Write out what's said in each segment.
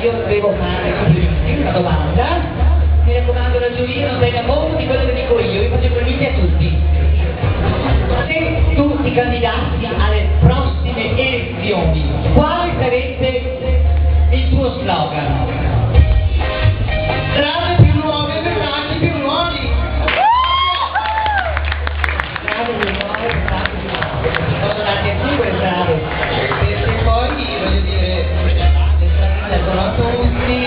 io devo fare una domanda. Mi raccomando, la giuria non tenga conto di quello che dico io faccio proibiti a tutti. Se tu ti candidassi alle prossime elezioni, quale sarebbe il tuo slogan? Strade più nuove, personaggi più nuovi. Strade più nuove, personaggi più nuovi. Sono andate a quelle strade, perché poi, voglio dire, le strade servono a tutti,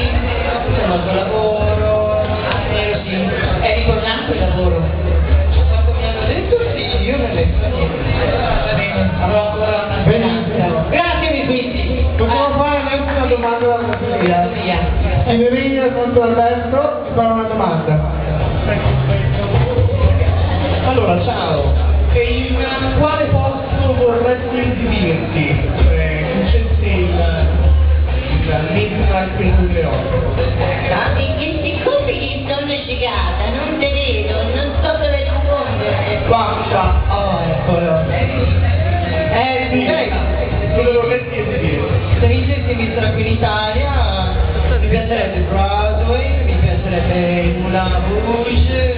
servono al lavoro, vero sì, è importante il lavoro. Quando mi hanno detto sì, io non le so niente. Va bene, avrò ancora una speranza. Grazie, miei quindi. Possiamo fare l'ultima domanda dalla categoria. E mi vieni al conto Alberto e fare una domanda. Allora, ciao, e in quale posto vorresti esibirti? C'è il Midnight Penguin. Che siccome che sono cicata, non te vedo, non so dove rispondere. Guarda, eccolo. Dove vorresti esibirti? Se vincessi Miss Rock in Italia, mi piacerebbe Broadway, mi piacerebbe il Moulin Rouge,